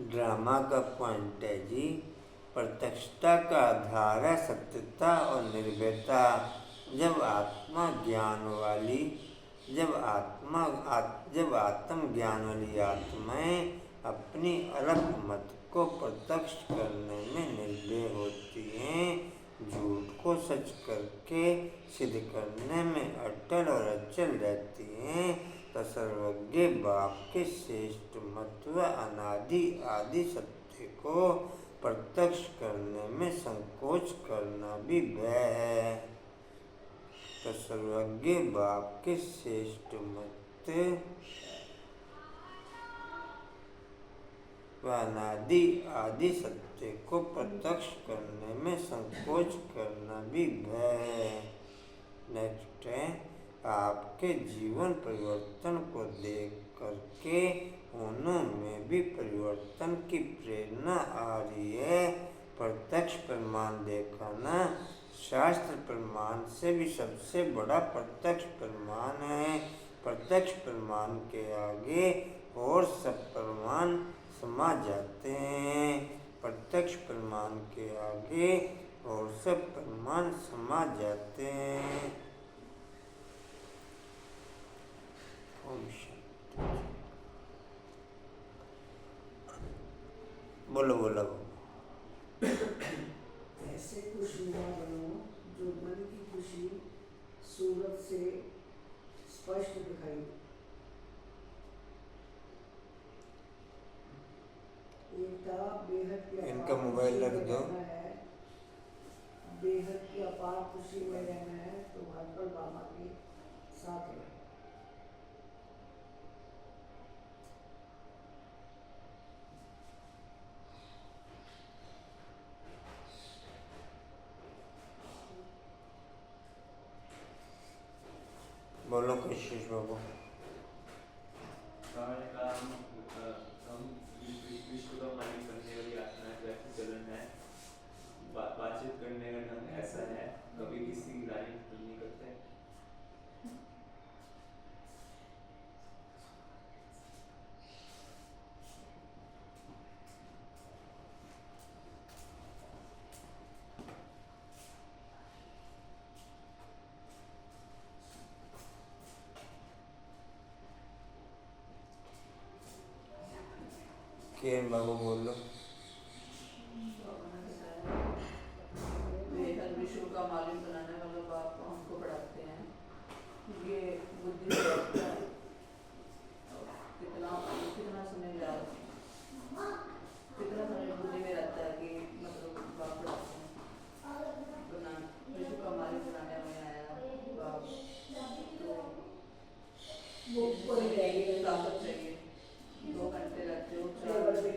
Drama का point है जी, प्रत्यक्षता का आधार है सत्यता और निर्भयता। जब आत्म ज्ञान वाली आत्माएं अपनी अलग मत को प्रत्यक्ष करने में निर्भय होती हैं, झूठ को सच करके सिद्ध करने में अटल और अचल रहती हैं, तो सर्वज्ञ बाप के श्रेष्ठ महत्व अनादि आदि सत्य को प्रत्यक्ष करने में संकोच करना भी भय है। तो सर्वज्ञ बाप के श्रेष्ठ महत्व अनादि आदि सत्य को प्रत्यक्ष करने में संकोच करना भी भय है। नेक्स्ट है, आपके जीवन परिवर्तन को देख करके उन्हों में भी परिवर्तन की प्रेरणा आ रही है। प्रत्यक्ष प्रमाण दिखाना शास्त्र प्रमाण से भी सबसे बड़ा प्रत्यक्ष प्रमाण है। प्रत्यक्ष प्रमाण के आगे और सब प्रमाण समा जाते हैं। प्रत्यक्ष प्रमाण के आगे और सब प्रमाण समा जाते हैं। ओम शांति। बोलो बोलो। ऐसे खुशनुमा बनो जो मन की खुशी सूरत से स्पष्ट दिखाई। बेहद की इनका मोबाइल रख दो। बेहद की अपार खुशी में रहना है तो घर पर बाबा के साथ रहे। बोलो कशिश बाबू। हम विश्व का मालिक बनने वाली आत्मा है, वैसे चलन है, बातचीत करने का ढंग ऐसा है, कभी किसी की राय नहीं करते। किरण बाबू बोलो। विश्व का मालिक बनाने वाला बाप हमको पढ़ाते हैं, ये बुद्धि कितना कितना समय बुद्धि में रहता है कि मतलब बाप पढ़ाते हैं, विश्व का मालिक बनाने में आया बाप, वो ताकत चाहिए। 2 घंटे लगते हो, 4 घंटे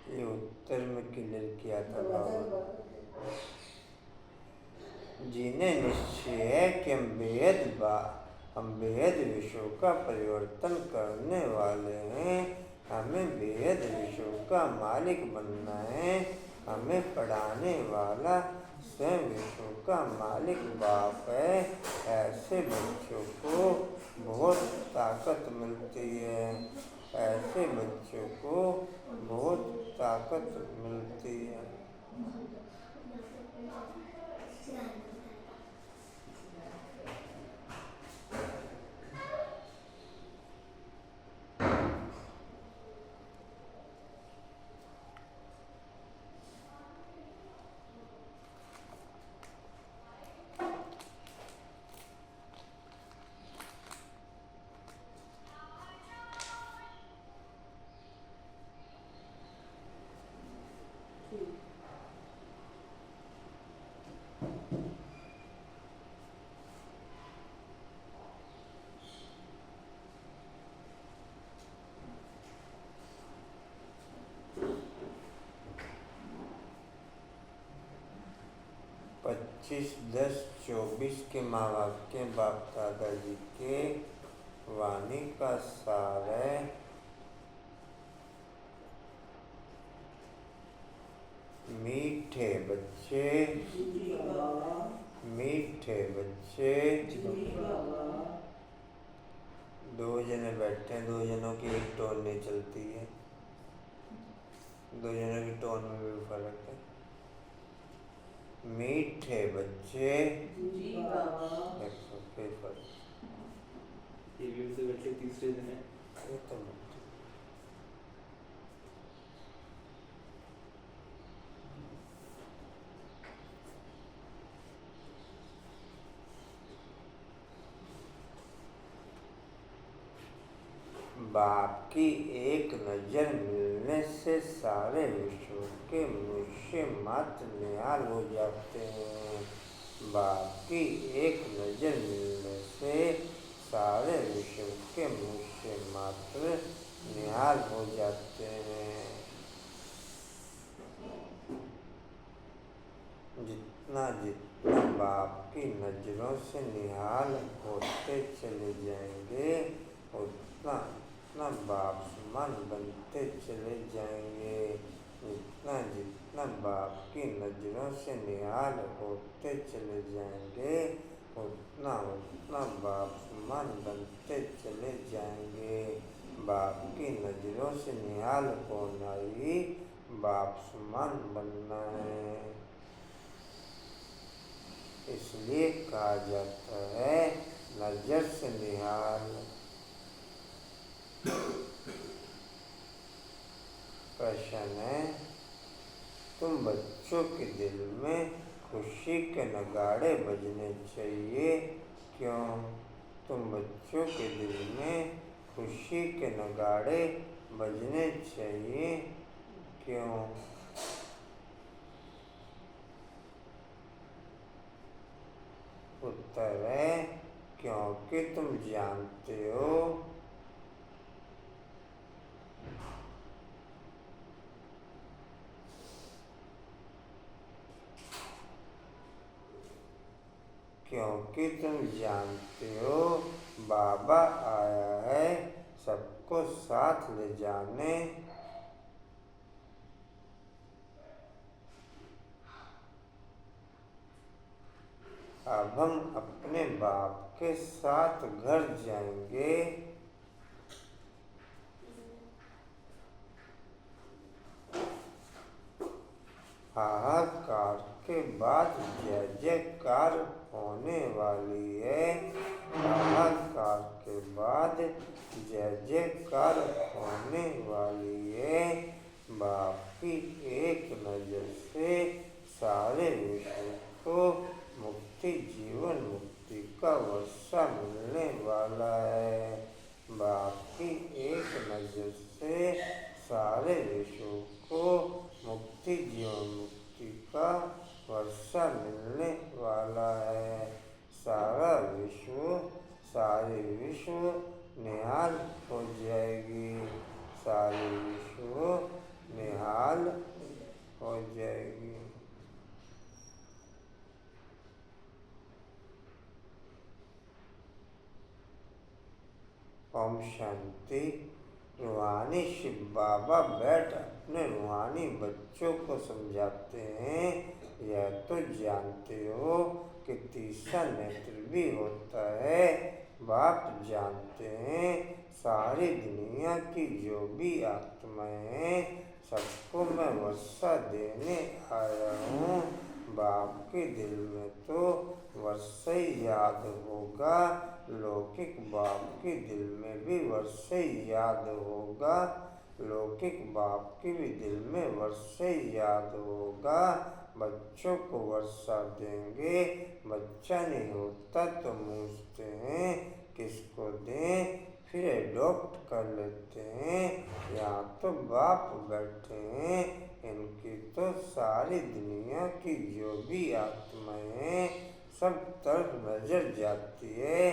ये उत्तर में क्लियर किया था बाबा जी ने। निश्चय है कि हम बेहद विश्व का परिवर्तन करने वाले हैं। हमें बेहद विश्व का मालिक बनना है। हमें पढ़ाने वाला स्वयं विश्व का मालिक बाप है। ऐसे बच्चों को बहुत ताकत मिलती है। ऐसे बच्चों को बहुत ताकत मिलती है। (25-10-24) के माँ बाप के बाप दादाजी के वाणी का सार है मीठे बच्चे, जी बाबा, मीठे बच्चे। जी बाबा, दो जने बैठे हैं, दो जनों की एक टोन नहीं चलती है, दो जनों की टोन में भी फर्क है। मीठे बच्चे, जी बाबा, देखो फिर फर्क, ये भी उनसे बैठे तीसरे दिन है। ये तो मत। बाप की एक नजर मिलने से सारे विश्व के मनुष्य मात्र निहाल हो जाते हैं। बाप की एक नजर मिलने से सारे विश्व के मनुष्य मात्र निहाल हो जाते हैं। जितना जितना बाप की नजरों से निहाल होते चले जाएंगे उतना उतना बाप समान बनते चले जाएंगे। जितना जितना बाप की नजरों से निहाल होते चले जाएंगे उतना उतना बाप समान बनते चले जाएंगे। बाप की नजरों से निहाल होना ही बाप समान बनना है। इसलिए कहा जाता है नजर से निहाल। प्रश्न है, तुम बच्चों के दिल में खुशी के नगाड़े बजने चाहिए, क्यों? तुम बच्चों के दिल में खुशी के नगाड़े बजने चाहिए, क्यों? उत्तर है, क्योंकि तुम जानते हो क्योंकि तुम जानते हो बाबा आया है सबको साथ ले जाने। अब हम अपने बाप के साथ घर जाएंगे। हाहाकार के बाद जय जयकार होने वाली है। हाहाकार के बाद जय जयकार होने वाली है। बाप की एक नजर से सारे विश्व को मुक्ति, जीवन मुक्ति का वर्षा मिलने वाला है। बाप की एक नजर से सारे विश्व को मुक्ति, जीवन मुक्ति का वर्षा मिलने वाला है। सारी विश्व निहाल हो जाएगी। सारी विश्व निहाल हो जाएगी। ओम शांति। रूहानी शिव बाबा बैठ अपने रूहानी बच्चों को समझाते हैं, यह तो जानते हो कि तीसरा नेत्र भी होता है। बाप जानते हैं सारी दुनिया की जो भी आत्माएं हैं सबको मैं वर्षा देने आया हूँ। बाप के दिल में तो वर्षा ही याद होगा, लौकिक बाप के दिल में भी वर्षा ही याद होगा, लौकिक बाप के भी दिल में वर्षा ही याद होगा। बच्चों को वर्षा देंगे, बच्चा नहीं होता तो पूछते हैं किसको दें, फिर एडॉप्ट कर लेते हैं। यहाँ तो बाप बैठे हैं, इनकी तो सारी दुनिया की जो भी आत्माएं हैं सब तरफ नजर जाती है।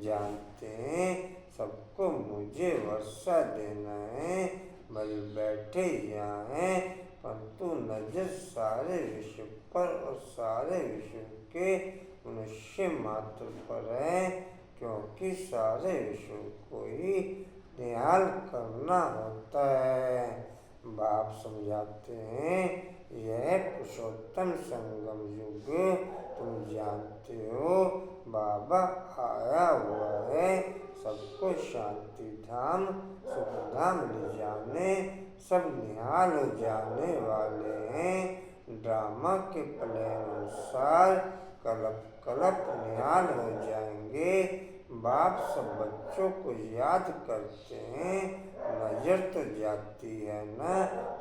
जानते हैं सबको मुझे वर्षा देना है, बल बैठे यहाँ हैं परंतु नजर सारे विश्व पर और सारे विश्व के मनुष्य मात्र पर है, क्योंकि सारे विश्व को ही निहाल करना होता है। बाप समझाते हैं, यह पुरुषोत्तम संगम युग तुम जानते हो, बाबा आया हुआ है, सबको शांति धाम सुख धाम ले जाने, सब निहाल हो जाने वाले हैं। ड्रामा के प्लान अनुसार कलप कलप निहाल हो जाएंगे। बाप सब बच्चों को याद करते हैं, नजर तो जाती है ना,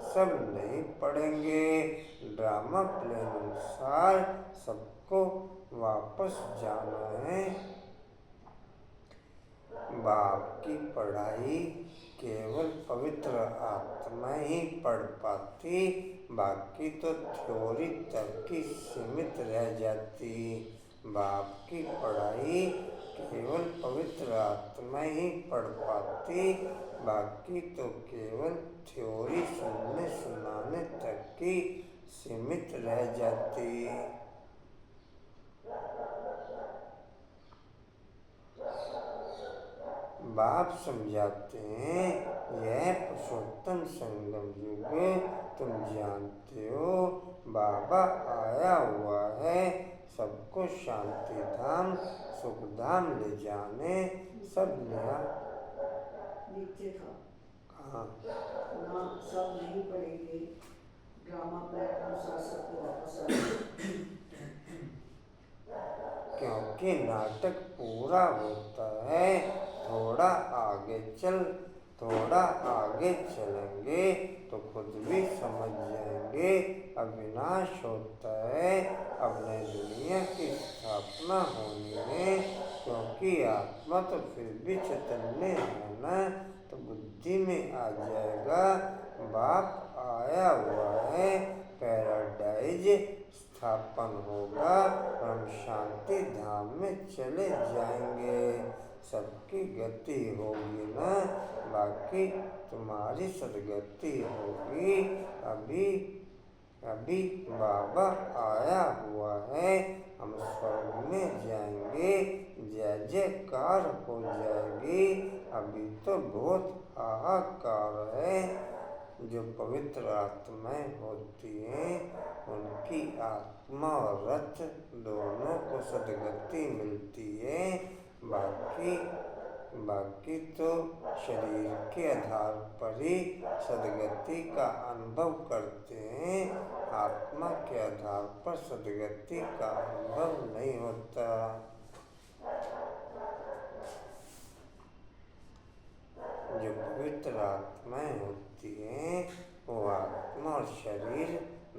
सब नहीं पढ़ेंगे। ड्रामा प्लान अनुसार सबको वापस जाना है। बाप की पढ़ाई केवल पवित्र आत्मा ही पढ़ पाती, बाकी तो थ्योरी तक ही सीमित रह जाती। बाप की पढ़ाई केवल पवित्र आत्मा ही पढ़ पाती, बाकी तो केवल थ्योरी सुनने सुनाने तक ही सीमित रह जाती। बाप समझाते हैं, यह पुरुषोत्तम संगम युग तुम जानते हो, बाबा आया हुआ है, सबको शांति धाम सुख धाम ले जाने, सब नया नीचे था कहाँ ना, सब नहीं पढ़ेंगे। ड्रामा प्लान अनुसार सबको वापस आए, क्योंकि नाटक पूरा होता है। थोड़ा आगे चलेंगे तो खुद भी समझ जाएंगे, अविनाश होता है। अब नई दुनिया की स्थापना होनी है, क्योंकि आत्मा तो फिर भी चैतन्य है ना, तो बुद्धि में आ जाएगा। बाप आया हुआ है, पैराडाइज स्थापन होगा, हम शांति धाम में चले जाएंगे। सबकी गति होगी ना, बाकी तुम्हारी सदगति होगी। अभी बाबा आया हुआ है, हम स्वर्ग में जाएंगे, जय जयकार हो जाएगी। अभी तो बहुत हाहाकार है। जो पवित्र आत्माएं होती हैं, उनकी आत्मा और रथ दोनों को सदगति मिलती है। बाकी तो शरीर के आधार पर ही सदगति का अनुभव करते हैं, आत्मा के आधार पर सदगति का अनुभव नहीं होता। जो पवित्र आत्माएं होती हैं, वो आत्मा और शरीर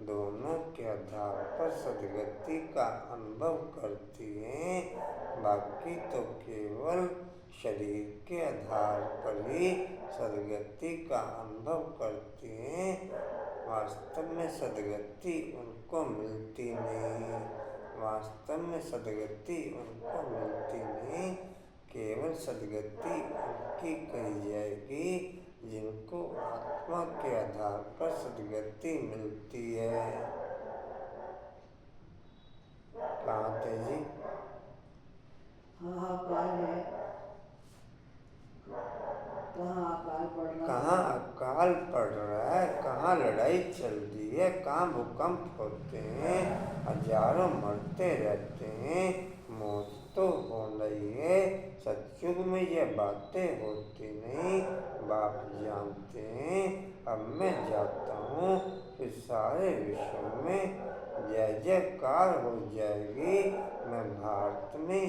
दोनों के आधार पर सदगति का अनुभव करती हैं। बाकी तो केवल शरीर के आधार पर ही सदगति का अनुभव करती हैं। वास्तव में सदगति उनको मिलती नहीं, केवल सदगति उनकी कही जाएगी जिनको आत्मा के आधार पर सदगति मिलती है। कहाँ थे जी? हाँ अकाल है, कहाँ अकाल पड़ रहा है, कहाँ अकाल पड़ रहा है, कहाँ लड़ाई चल रही है, कहाँ भूकंप होते हैं, हजारों मरते रहते हैं। मौत तो होना ही है, सतयुग में यह बातें होती नहीं। बाप जानते हैं, अब मैं जाता हूँ, फिर सारे विश्व में जय जयकार हो जाएगी। मैं भारत में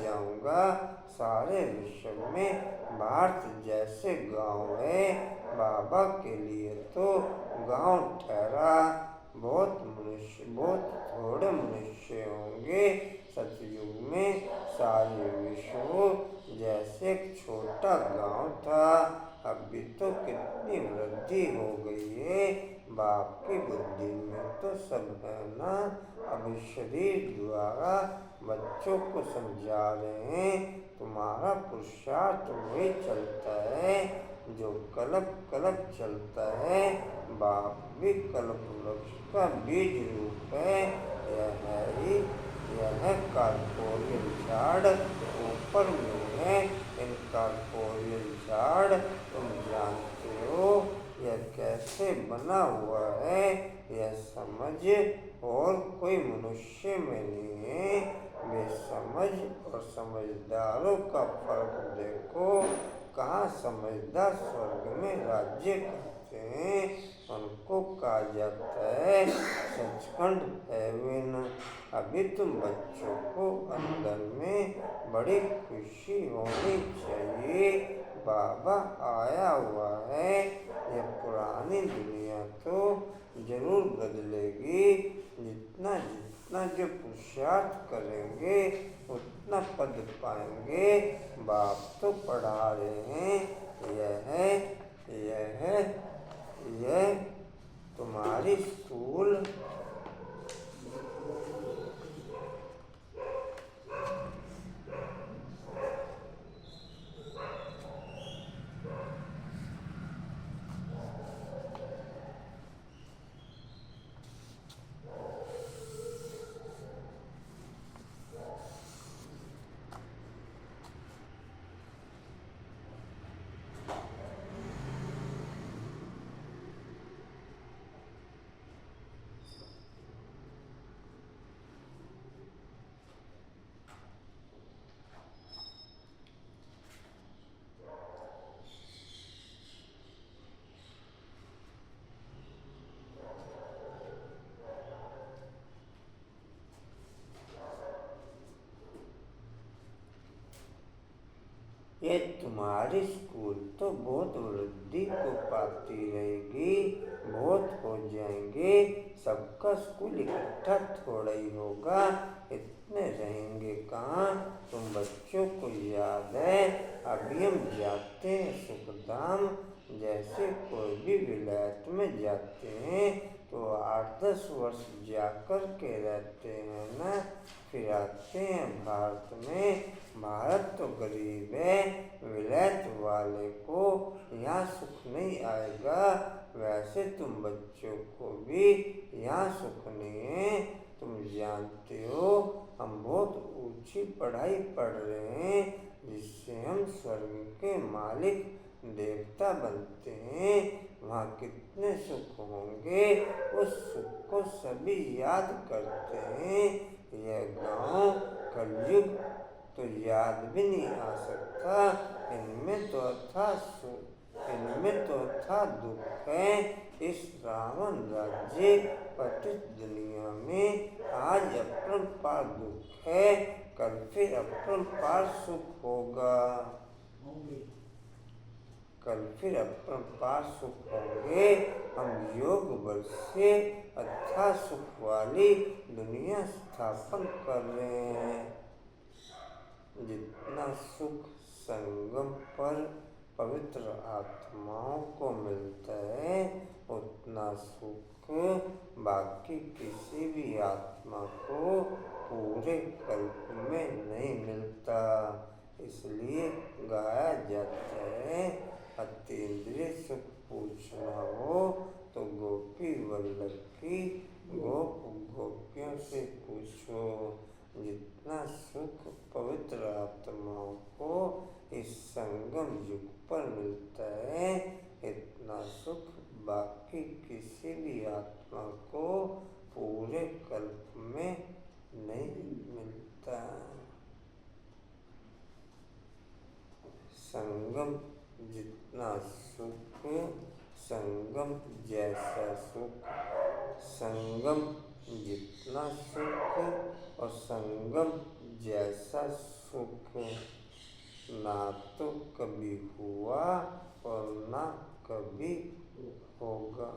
जाऊँगा, सारे विश्व में भारत जैसे गांव है। बाबा के लिए तो गांव ठहरा, बहुत थोड़े मनुष्य होंगे। सतयुग में सारे विश्व जैसे एक छोटा गांव था, अभी तो कितनी वृद्धि हो गई है। बाप की बुद्धि में तो सब है ना। अब शरीर द्वारा बच्चों को समझा रहे हैं, तुम्हारा पुरुषार्थ वही चलता है जो कल्प चलता है। बाप भी कल्प वृक्ष का बीज रूप है। यह कॉर्पोरियल झाड़ ऊपर में है। इन कॉर्पोरियल झाड़ तुम जानते हो यह कैसे बना हुआ है, यह समझ और कोई मनुष्य में नहीं है। बेसमझ और समझदारों का फर्क देखो। कहाँ समझदार स्वर्ग में राज्य करते हैं, उनको कहा जाता है सचखंड हेवन। अभी तुम बच्चों को अंदर में बड़ी खुशी होनी चाहिए, बाबा आया हुआ है। यह पुरानी दुनिया तो जरूर बदलेगी। जितना जितना जो पुरुषार्थ करेंगे उतना पद पाएंगे। बाप तो पढ़ा रहे हैं, यह तुम्हारी स्कूल ये तुम्हारी स्कूल तो बहुत वृद्धि को पाती रहेगी, बहुत हो जाएंगे। सबका स्कूल इकट्ठा थोड़ा ही होगा, इतने रहेंगे कहाँ। तुम बच्चों को याद है अभी हम जाते हैं सुखधाम, जैसे कोई भी विलायत में जाते हैं तो 8-10 वर्ष जाकर के रहते हैं ना, फिर आते हैं भारत में। भारत तो गरीब है, विलायत वाले को यहाँ सुख नहीं आएगा। वैसे तुम बच्चों को भी यहाँ सुख नहीं है। तुम जानते हो हम बहुत ऊंची पढ़ाई पढ़ रहे हैं, जिससे हम स्वर्ग के मालिक देवता बनते हैं। वहाँ कितने सुख होंगे, उस सुख को सभी याद करते हैं। यह गांव कलयुग तो याद भी नहीं आ सकता। इनमें तो था दुख है। इस रावण राज्य पतित दुनिया में आज अपरंपार दुख है, कल फिर अपरंपार सुख होगा। कल फिर अपरंपार सुख होंगे। हम योग बल से अथाह सुख वाली दुनिया स्थापन कर रहे हैं। जितना सुख संगम पर पवित्र आत्माओं को मिलता है, उतना सुख बाकी किसी भी आत्मा को पूरे कल्प में नहीं मिलता। इसलिए गाया जाता है अतीन्द्रिय सुख पूछना हो तो गोपी वल्लभ की गोप गोपियों से पूछो। जितना सुख पवित्र आत्माओं को इस संगम युग पर मिलता है, इतना सुख बाकी किसी भी आत्मा को पूरे कल्प में नहीं मिलता। संगम जितना सुख, संगम जैसा सुख, संगम जितना सुख और संगम जैसा सुख ना तो कभी हुआ और ना कभी होगा।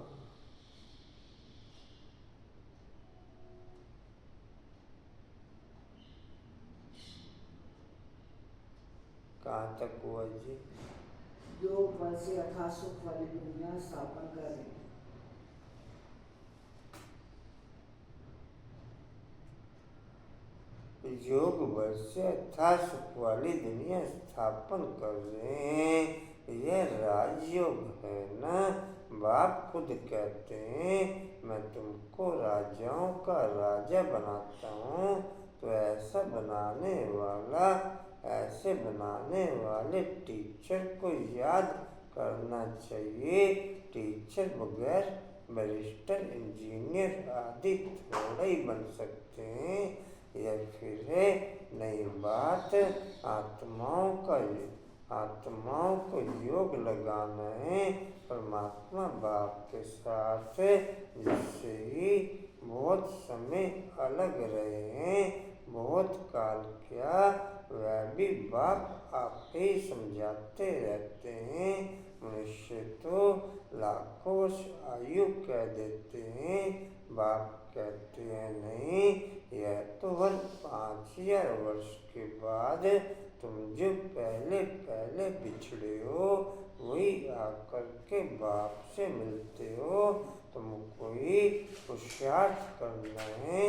कहाँ तक हुआ जी? योग बल से अथाह सुख वाली दुनिया स्थापन कर रहे हैं। योग बल से अथाह सुख वाली दुनिया स्थापन कर रहे हैं। यह राजयोग है ना। बाप खुद कहते हैं मैं तुमको राजाओं का राजा बनाता हूँ, तो ऐसे बनाने वाले टीचर को याद करना चाहिए। टीचर बगैर बैरिस्टर, इंजीनियर आदि थोड़ा ही बन सकते हैं। यह फिर है नई बात। आत्माओं को योग लगाना है परमात्मा बाप के साथ, जिससे ही बहुत समय अलग रहे हैं, बहुत काल क्या, वह भी बाप आपके ही समझाते रहते हैं। मनुष्य तो लाखों वर्ष आयु कह देते हैं, बाप कहते हैं नहीं, यह तो हर 5000 वर्ष के बाद तुम जो पहले पहले बिछड़े हो वही आकर के बाप से मिलते हो। तुमको ही पुरुषार्थ करना है।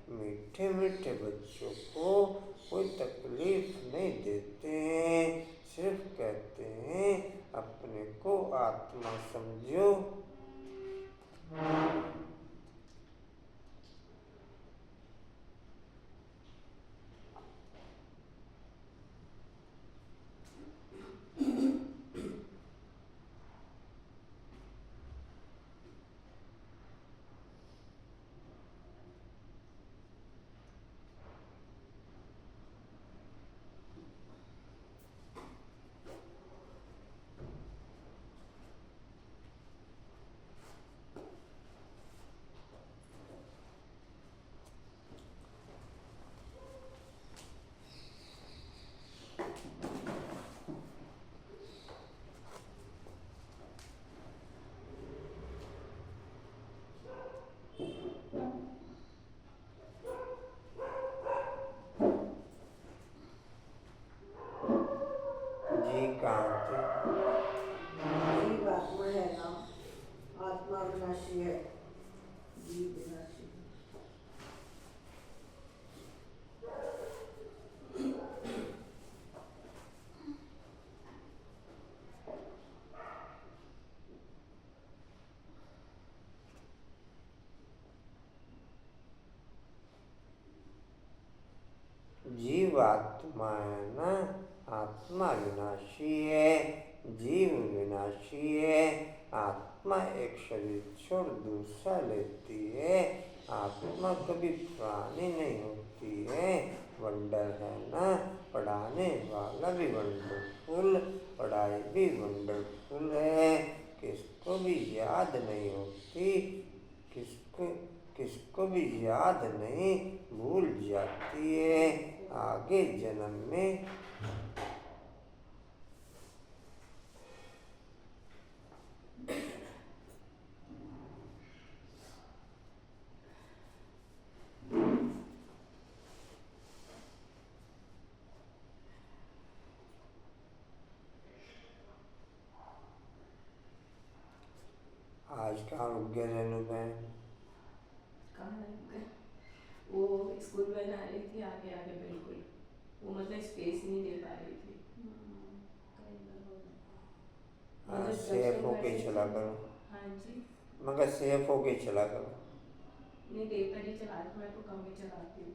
मीठे मीठे बच्चों को कोई तकलीफ नहीं देते हैं, सिर्फ कहते हैं अपने को आत्मा समझो। जी कहाँ थे? जीव आत्मा है ना, आत्मा विनाशी है, जीव विनाशी है। जीव आत्मा है ना, आत्मा विनाशी है, जीव विनाशी है। आत्मा एक शरीर छोड़ दूसरा लेती है। आत्मा कभी पुरानी नहीं होती है। वंडर है ना, पढ़ाने वाला भी वंडरफुल, पढ़ाई भी वंडरफुल है। किसको भी याद नहीं होती, किसको भी याद नहीं, भूल जाती है। आगे जन्म में आज कहाँ रुक गए रेनू बहन? कहाँ रुक गए? वो स्कूल वैन आ रही थी आगे आगे, बिल्कुल वो मतलब स्पेस नहीं दे पा रही थी। मतलब सेफ होके चला करो। हाँ जी, मगर सेफ होके चला करो। नहीं देकर ही चला रही, मैं तो कम ही चलाती हूँ।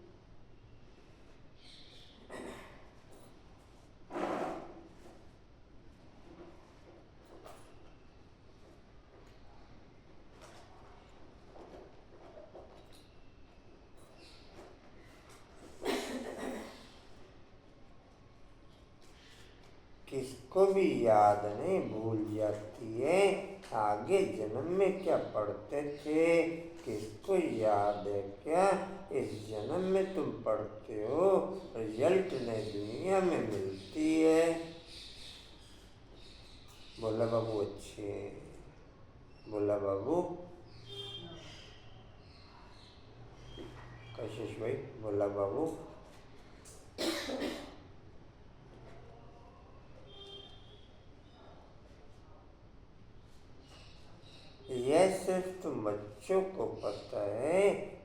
किसको भी याद नहीं, भूल जाती है। आगे जन्म में क्या पढ़ते थे, किसको याद है क्या? इस जन्म में तुम पढ़ते हो, रिजल्ट नई दुनिया में मिलती है। बोला बाबू अच्छे, बोला बाबू कशिश भाई, बोला बाबू यह सिर्फ तुम बच्चों को पता है,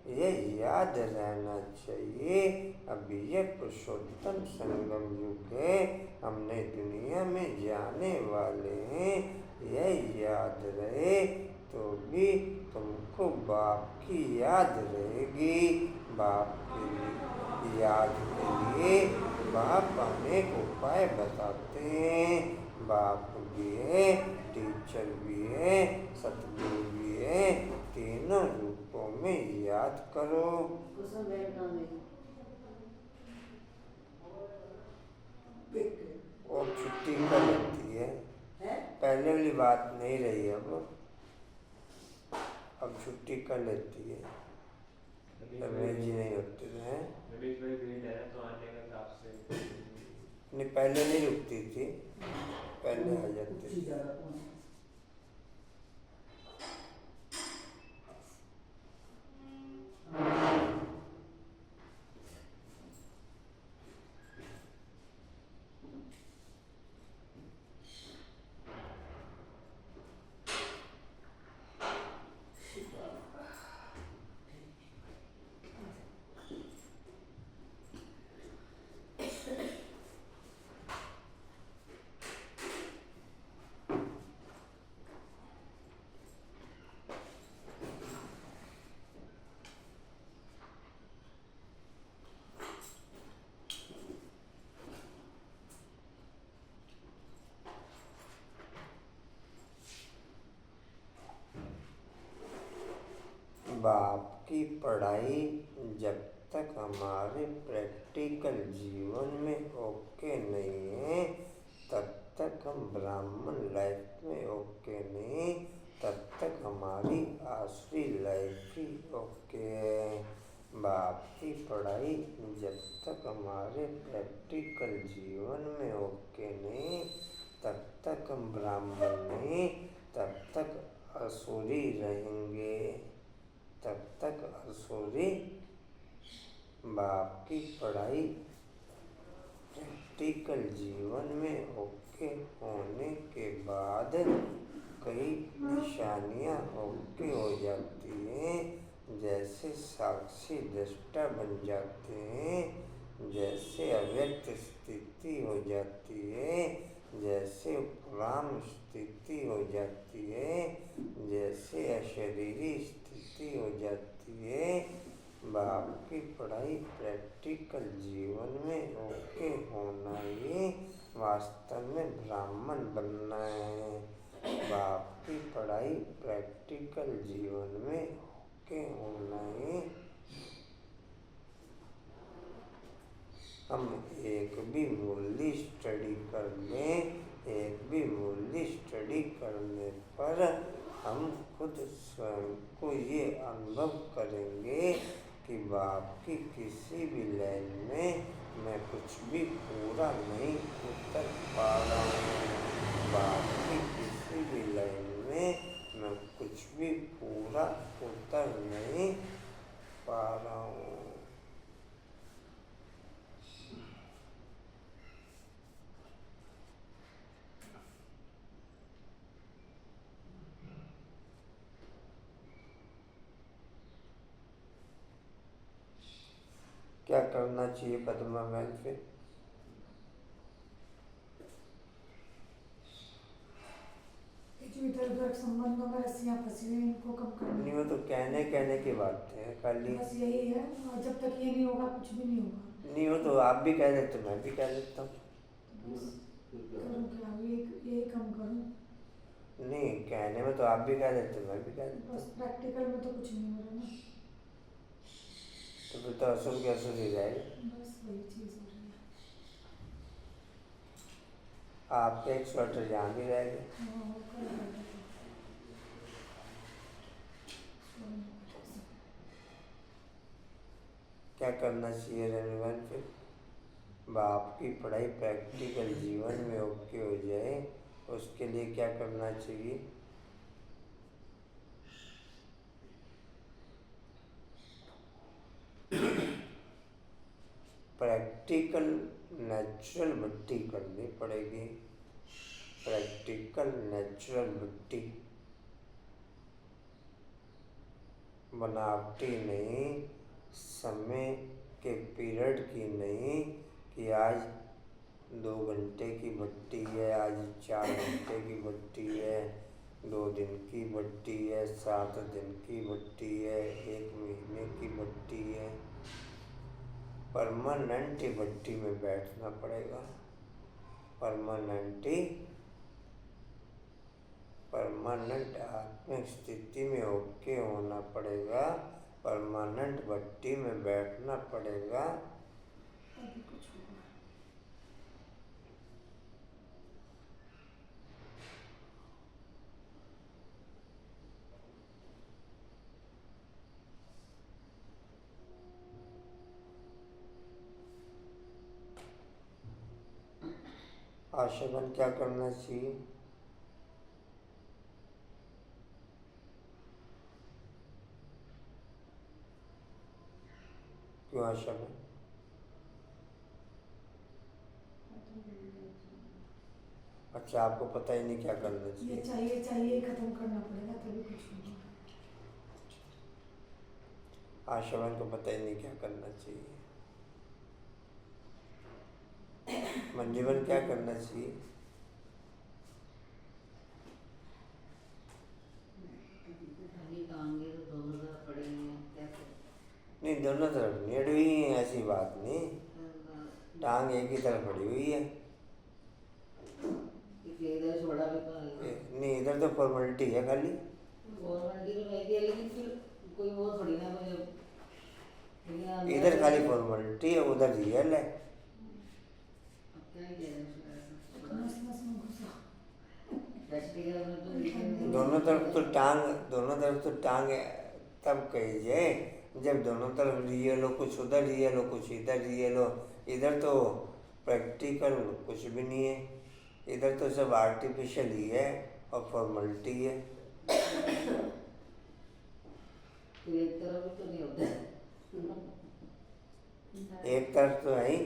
यह याद रहना चाहिए। अभी यह पुरुषोत्तम संगम युग है, हम नई दुनिया में जाने वाले हैं। यह याद रहे तो भी तुमको बाप की याद रहेगी। बाप की याद के लिए बाप अनेक उपाय बताते हैं। बाप भी है, टीचर भी है, सतगुरु भी है। तीनों रूपों में याद करो। कुछ बैठना नहीं पिक वो छुट्टी कर लेती है। है पहले वाली बात नहीं रही अब छुट्टी कर लेती है। रमेश जी नहीं होते हैं। रमेश भाई भेज है तो आने का हिसाब से नहीं, पहले नहीं रुकती थी, पहले आ जाती कुछ थी। ज़्यादा कौन बाप की पढ़ाई जब तक हमारे प्रैक्टिकल जीवन में ओके नहीं है, तब तक हम ब्राह्मण लाइफ में ओके नहीं, तब तक हमारी आसुरी लाइफ ही ओके है। बाप की पढ़ाई जब तक हमारे प्रैक्टिकल जीवन में ओके नहीं, तब तक हम ब्राह्मण नहीं, तब तक असुरी रहेंगे, तब तक असुरी। बाप की पढ़ाई प्रैक्टिकल जीवन में ओके होने के बाद कई निशानियां ओके हो जाती हैं, जैसे साक्षी दृष्टा बन जाते हैं, जैसे अव्यक्त स्थिति हो जाती है, जैसे उपराम स्थिति हो जाती है, जैसे अशरीरी स्थिति हो जाती है। बाप की पढ़ाई प्रैक्टिकल जीवन में ओके होना ही वास्तव में ब्राह्मण बनना है। बाप की पढ़ाई प्रैक्टिकल जीवन में ओके होना ही। हम एक भी मूल्य स्टडी कर लें, एक भी मूल्य स्टडी करने पर हम खुद स्वयं को ये अनुभव करेंगे कि बाप की किसी भी लाइन में मैं कुछ भी पूरा नहीं उतर पा रहा हूँ। बाप की किसी भी लाइन में मैं कुछ भी पूरा उतर नहीं पा रहा हूँ। क्या करना चाहिए पद्मा बहन फिर? इधर उधर संबंधों में रस्सियाँ फंसी हुई, इनको कम करना। नहीं, वो तो कहने की बात है खाली। बस यही है, और जब तक ये नहीं होगा कुछ भी नहीं होगा। नहीं, वो तो आप भी कह देते, मैं भी कह देता हूँ। बस करूँ क्या, यही कम करूँ। नहीं, कहने में तो आप भी कह देते, मैं भी कह देता बस हूँ। प्रैक्टिकल में तो कुछ नहीं हो रहा ना। तो फिर तो असुर के असुर ही रहेगा। बस वही चीज़ हो रही है। आपका एक स्वेटर यहाँ भी रहेगा। हाँ, वो कर लेंगे। क्या करना चाहिए रेणुवन फिर? बाप की पढ़ाई प्रैक्टिकल जीवन में ओके हो जाए, उसके लिए क्या करना चाहिए? प्रैक्टिकल नेचुरल भट्टी करनी पड़ेगी। प्रैक्टिकल नेचुरल भट्टी, बनावटी नहीं, समय के पीरियड की नहीं कि आज 2 घंटे की भट्टी है, आज 4 घंटे की भट्टी है। 2 दिन की बट्टी है, 7 दिन की बट्टी है, 1 महीने की बट्टी है। परमानेंट बट्टी में बैठना पड़ेगा। परमानेंट आत्मिक स्थिति में ओके होना पड़ेगा। परमानेंट बट्टी में बैठना पड़ेगा। तभी कुछ होगा। आशयन क्या करना चाहिए? क्यों आशयन? अच्छा, आपको पता ही नहीं क्या करना ये चाहिए। चाहिए खत्म करना पड़ेगा तभी कुछ होगा। आशयन को पता ही नहीं क्या करना चाहिए। मंजीवन क्या करना चाहिए? नहीं, दोनों तरफ नहीं अड़ी हुई है, ऐसी बात नहीं। टांग एक ही तरफ अड़ी हुई है। नहीं, इधर तो फॉर्मेलिटी है खाली। इधर खाली फॉर्मेलिटी है, उधर रियल है। नस नस में घुसा। दोनों तरफ तो टांग तब कही जाए जब दोनों तरफ रियल हो, कुछ उधर रियल हो, कुछ इधर रियल हो। इधर तो प्रैक्टिकल कुछ भी नहीं है, इधर तो सब आर्टिफिशियल ही है और फॉर्मेलिटी है। एक तरफ तो नहीं होता है। एक तरफ तो है ही,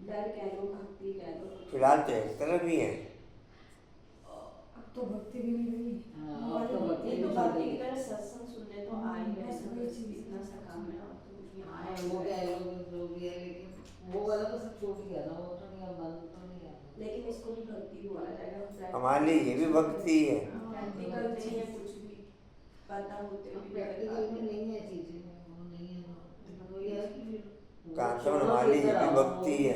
डर कह लो, भक्ति कह लो, फिलहाल तो एक तरफ ही है। अब तो भक्ति भी नहीं रही। हाँ, अब तो भक्ति ये तो भी भक्ति छोड़ की दी। तरह सत्संग सुनने तो आ ही गए, बस वही चीज़। इतना सा काम है और तो कुछ नहीं हाँ, आया। वो क्या है, लोग जो भी है, लेकिन वो वाला तो सब छूट गया ना, वो तो नहीं, अब मन तो नहीं आता। लेकिन इसको भी भक्ति बोला जाएगा। हमारे लिए ये भी भक्ति है। प्रैक्टिकल नहीं है कुछ भी, पता होते हुए भी प्रैक्टिकल में नहीं है चीजें, वो नहीं है, वो ये है कि फिर कहाँ तो हमारे लिए ये भी भक्ति है।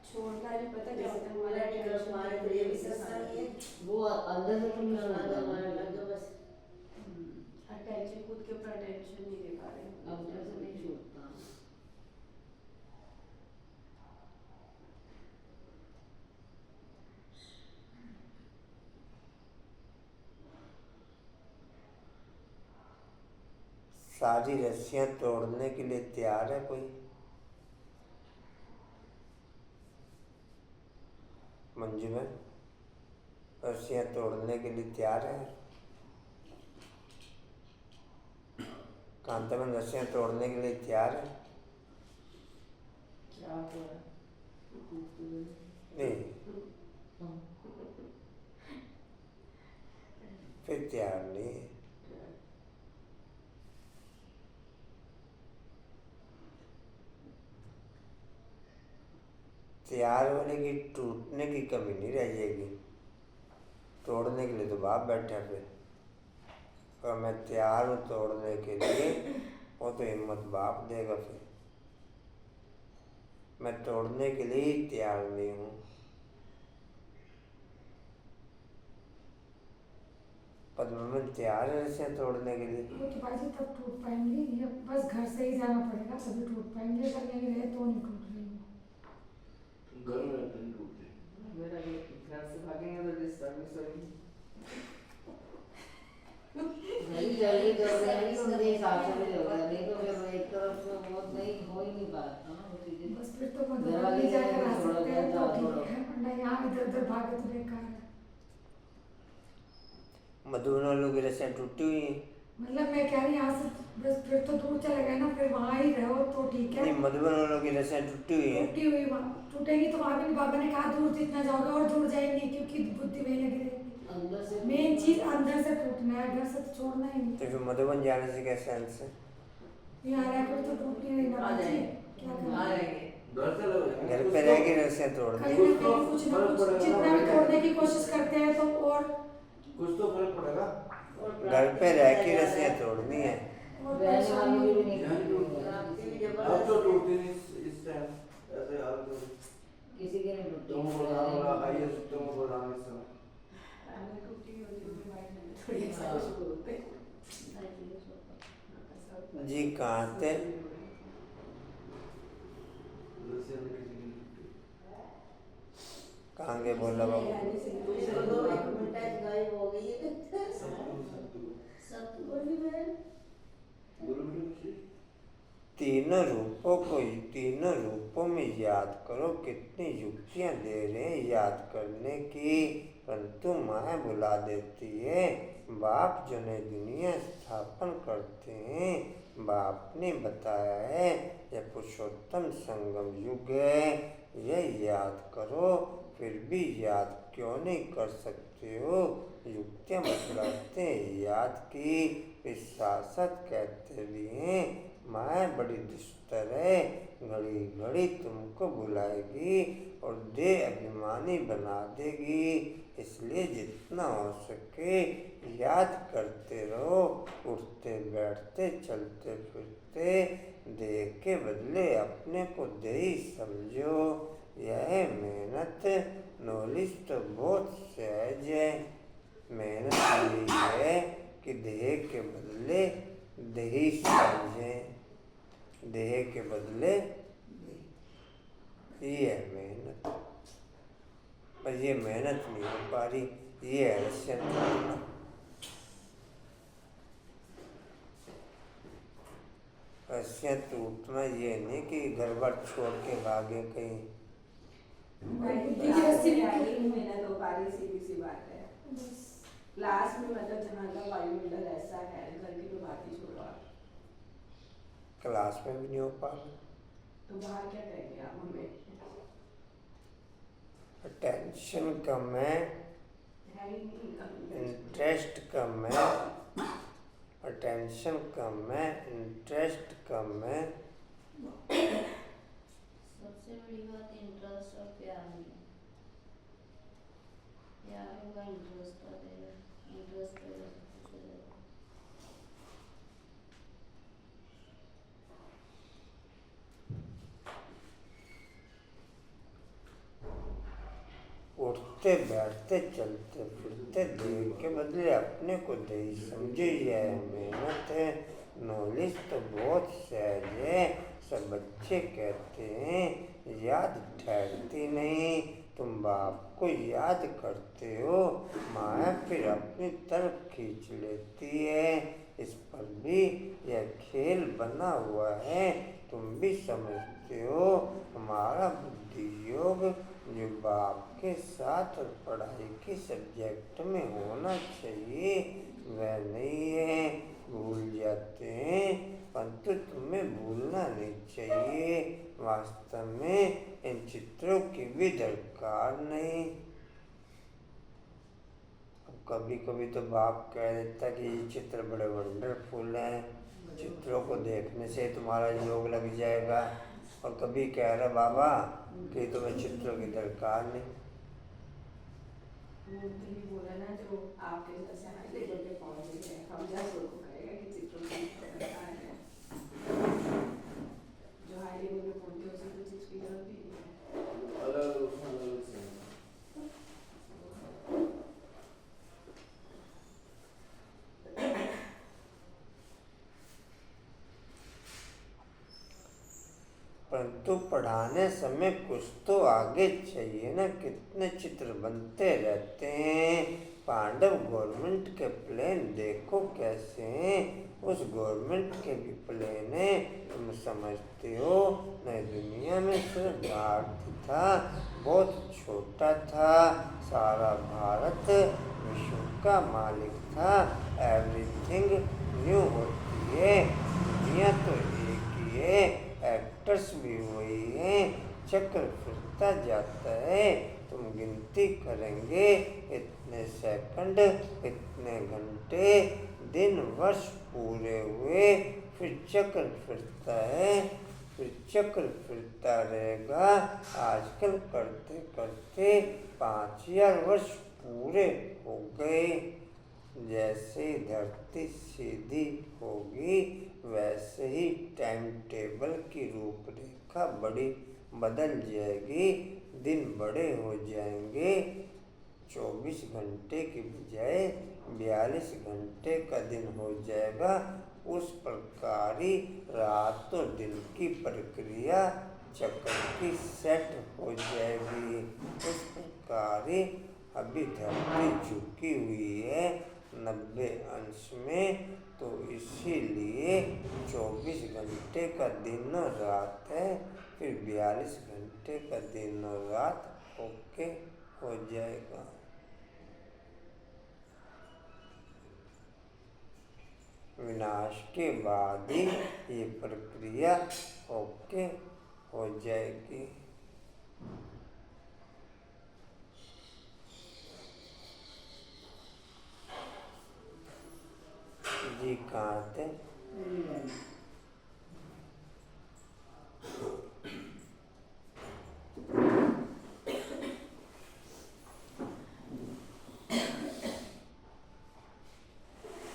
छोड़ना नहीं पता क्या होता है। हमारा प्रैक्टिकल हमारे तो ये भी सत्संग है। वो अंदर से तो नहीं होता हमारा लग गया बस। अटेंशन, खुद के ऊपर अटेंशन नहीं दे पा रहे हैं। अंदर से नहीं छूटता। सारी रस्सियां तोड़ने के लिए तैयार है कोई? मंजू में रस्सियां तोड़ने के लिए तैयार है? कांता में रस्सियां तोड़ने के लिए तैयार है? क्या हो रहा है? नहीं, फिर तैयार नहीं है। तैयार होने की, टूटने की कमी नहीं रह जाएगी। तोड़ने के लिए तो बाप बैठा फिर, और मैं तैयार हूँ तोड़ने के लिए, वो तो हिम्मत बाप देगा। फिर मैं तोड़ने के लिए ही तैयार नहीं हूँ। पद्मन तैयार है रस्सियाँ तोड़ने के लिए? वो तो भाई जी तब टूट पाएंगे, ये बस घर से ही जाना पड़ेगा तभी टूट पाएंगे। अगर यहीं रहे तो नहीं टूट रही वो। घर में रहते नहीं टूटते। मेरा भी घर से भागेंगे तो डिस्टर्ब होगी। नहीं जल्दी जल्दी उनके हिसाब से भी होगा, नहीं तो फिर एक तरफ से वो नहीं हो ही नहीं पाता ना वो चीजें। बस फिर तो मधुबन भी जाकर आ सकते हैं तो ठीक है, वरना यहाँ इधर उधर भागे तो बेकार है। मधुबन वालों की रस्सियाँ टूटी हुई हैं। मतलब मैं कह रही यहाँ से बस फिर तो दूर चले गए ना, फिर वहाँ ही रहो तो ठीक है। नहीं, मधुबन वालों की रस्सियाँ टूटी हुई हैं। टूटी हुई टूटेगी तो वहाँ भी बाबा ने कहा दूर जितना जाओगे और दूर जाएंगे, क्योंकि बुद्धि में लगी रहेगी। अंदर से मेन चीज अंदर से टूटना है, घर से तो छोड़ना ही नहीं। तो फिर मधुबन जाने से क्या सेंस है? यहाँ रहकर तो टूटती नहीं ना आ बच्ची, जाएंगे। क्या आ करें? जाएंगे। घर से लोग घर पे रह के रस्सियाँ तोड़ कहीं दी। ना कहीं कुछ ना कुछ जितना भी तोड़ने की कोशिश करते हैं तो और कुछ तो फर्क पड़ेगा। और घर पे रह के रस्सियाँ तोड़नी है। और रहने वाली भी नहीं ध्यान करती टूटती है। आपकी भी अब तो जबरदस्त टूटती नहीं इस टाइम ऐसे हाल तो किसी की नहीं टूटती। तुम बोला आइए तुम बोला इस समय अगर टूटी होती तो वाइट में थोड़ी ऐसा शुरू होते जी कहाँ थे कहाँ गए बोला बाबू इसको दो एक मिनट गायब हो गई है। बोली बहन। तीनों रूपों में याद करो। कितनी युक्तियां दे रहे हैं याद करने की, परंतु माँ बुला देती है। बाप जो नई दुनिया स्थापन करते हैं, बाप ने बताया है यह पुरुषोत्तम संगम युग है, यह याद करो। फिर भी याद क्यों नहीं कर सकते हो? युक्तियां बतलाते हैं याद की, फिर साथ कहते भी हैं माँ बड़ी दुष्टर है, घड़ी घड़ी तुमको बुलाएगी और दे अभिमानी बना देगी। इसलिए जितना हो सके याद करते रहो। उठते बैठते चलते फिरते देह के बदले अपने को देही समझो। यह मेहनत नॉलेज तो बहुत सहज है। मेहनत यही है कि देह के बदले देही समझें। देह के बदले ये है मेहनत, पर ये मेहनत नहीं हो पा रही। ये है रस्सियाँ तोड़ना। रस्सियाँ टूटना ये नहीं कि घर बार छोड़ के भागे कहीं। बुद्धि की रस्सी भी टूट रही है। मेहनत हो पा रही, सीधी सी बात है। क्लास में मतलब जहाँ का वायुमंडल ऐसा है, घर की तो बात ही छोड़ो आप। क्लास में भी नहीं हो पा रहा। तो बाहर क्या कहेंगे आप हमें? टेंशन कम है, है ही नहीं। इंटरेस्ट कम है। टेंशन कम है, इंटरेस्ट कम है। सबसे बड़ी बात इंटरेस्ट और प्यार नहीं है। प्यार होगा इंटरेस्ट आ जाएगा, इंटरेस्ट होगा सब कुछ हो जाएगा। उठते बैठते चलते फिरते देह के बदले अपने को देही समझे। यह मेहनत है। नॉलेज तो बहुत सहज है। सब बच्चे कहते हैं याद ठहरती नहीं। तुम बाप को याद करते हो, माया फिर अपनी तरफ खींच लेती है। इस पर भी यह खेल बना हुआ है, तुम भी समझते हो। हमारा बुद्धि योग जो बाप के साथ और पढ़ाई के सब्जेक्ट में होना चाहिए वह नहीं है। भूल जाते हैं, परंतु तुम्हें भूलना नहीं चाहिए। वास्तव में इन चित्रों की भी दरकार नहीं। कभी कभी तो बाप कह देता कि ये चित्र बड़े वंडरफुल हैं, चित्रों को देखने से तुम्हारा योग लग जाएगा। और कभी कह रहा बाबा कि तुम्हें चित्रों की दरकार नहीं। मूर्ति भी बोला ना जो आपके जैसे हाई लेवल पे पहुंच गए, हम जैसे को कहेगा कि चित्रों की दरकार है। जो हाई लेवल पे पहुंचे उसे तो चीज की जरूरत ही नहीं है। अलग अलग से परंतु पढ़ाने समय कुछ तो आगे चाहिए ना। कितने चित्र बनते रहते हैं। पांडव गवर्नमेंट के प्लान देखो कैसे हैं। उस गवर्नमेंट के भी प्लान है। तुम समझते हो नई दुनिया में सिर्फ भारत था, बहुत छोटा था। सारा भारत विश्व का मालिक था। एवरीथिंग न्यू होती है। दुनिया तो एक ही है, एक्टर्स भी वही हैं। चक्र फिरता जाता है। तुम गिनती करेंगे इतने सेकंड, इतने घंटे, दिन, वर्ष पूरे हुए, फिर चक्र फिरता है, फिर चक्र फिरता रहेगा। आजकल करते करते 5000 वर्ष पूरे हो गए। जैसे धरती सीधी होगी वैसे ही टाइम टेबल की रूपरेखा बदल जाएगी। दिन बड़े हो जाएंगे। 24 घंटे की बजाय 42 घंटे का दिन हो जाएगा। उस प्रकार ही रातों दिन की प्रक्रिया चक्र की सेट हो जाएगी। उस प्रकार ही अभी धरती झुकी हुई है 90 अंश में, तो इसीलिए 24 घंटे का दिन और रात है, फिर 42 घंटे का दिन और रात ओके हो जाएगा। विनाश के बाद ही ये प्रक्रिया ओके हो जाएगी। जी कहाँ थे? मेरी वाली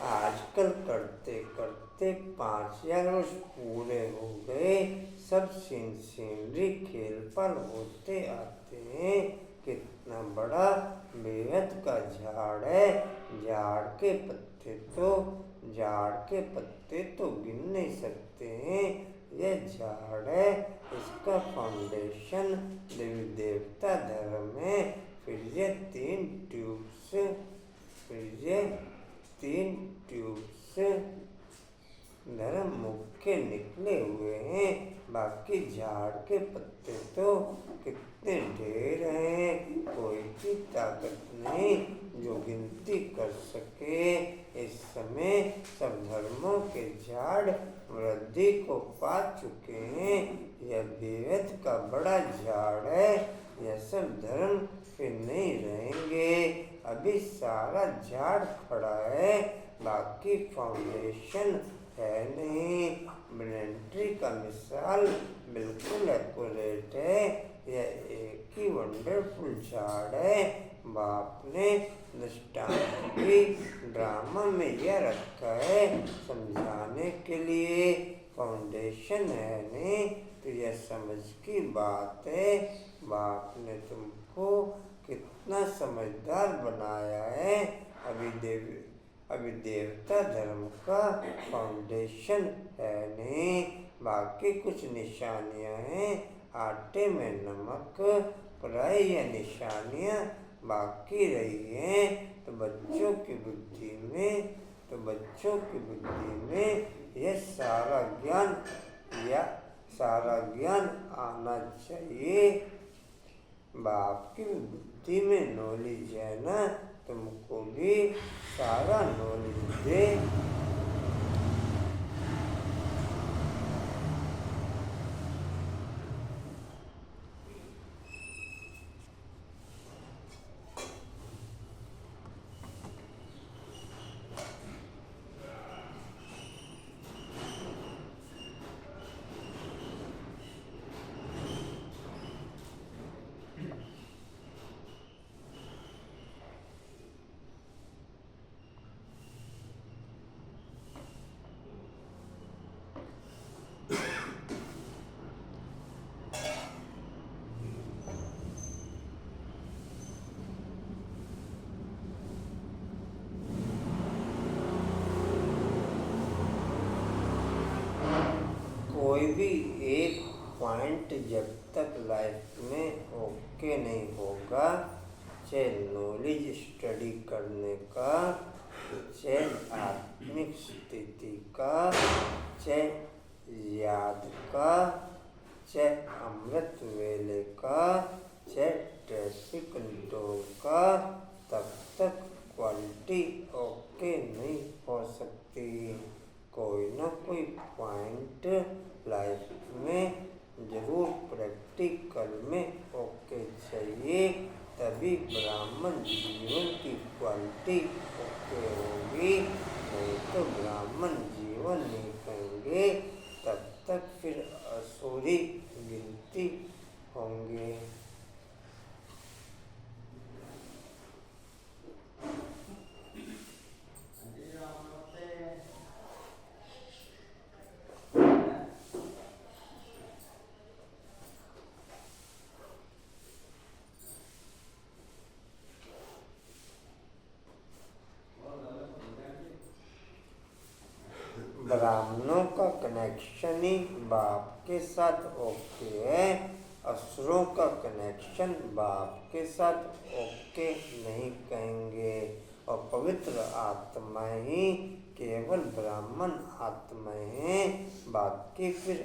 आजकल करते करते 5000 वर्ष पूरे हो गए। सब सीनरी खेल पर होते आते हैं। कितना बड़ा बेहद का झाड़ है। झाड़ के पत्ते तो गिन नहीं सकते हैं। यह झाड़ है, इसका फाउंडेशन देवी देवता धर्म है। फिर ये 3 ट्यूब से धर्म मुख्य निकले हुए हैं। बाकी झाड़ के पत्ते तो कितने ढेर हैं, कोई की ताकत नहीं जो गिनती कर सके। इस समय सब धर्मों के झाड़ वृद्धि को पा चुके हैं। यह बेहद का बड़ा झाड़ है। यह सब धर्म फिर नहीं रहेंगे। अभी सारा झाड़ खड़ा है, बाकी फाउंडेशन है नहीं। ब्रेंट्री का मिसाल बिल्कुल एक्यूरेट है। यह एक ही वंडरफुल झाड़ है। बाप ने दृष्टांत भी ड्रामा में यह रखा है समझाने के लिए। फाउंडेशन है नहीं तो यह समझ की बात है। बाप ने तुमको कितना समझदार बनाया है। अभी देवता धर्म का फाउंडेशन है नहीं, बाकी कुछ निशानियां हैं। आटे में नमक पराई या निशानियां बाकी रही हैं। तो बच्चों की बुद्धि में यह सारा ज्ञान आना चाहिए। बाप की बुद्धि में नॉलेज है ना, तुमको भी सारा नॉलेज दे। कोई भी एक पॉइंट जब तक लाइफ में ओके नहीं होगा, चाहे नॉलेज स्टडी करने का, चाहे आत्मिक स्थिति का, चाहे याद का, चाहे अमृत वेले का, चाहे ट्रैफिक कंट्रोल का, तब तक क्वालिटी ओके नहीं हो सकती। कोई ना कोई पॉइंट लाइफ में जरूर प्रैक्टिकल में ओके चाहिए, तभी ब्राह्मण जीवन की क्वालिटी ओके होगी। नहीं तो ब्राह्मण जीवन नहीं कहेंगे, तब तक फिर असुरी गिनती होंगे। कनेक्शन ही बाप के साथ ओके है, असुरों का कनेक्शन बाप के साथ ओके नहीं कहेंगे। और पवित्र आत्मा ही केवल ब्राह्मण आत्मा हैं, बाकी फिर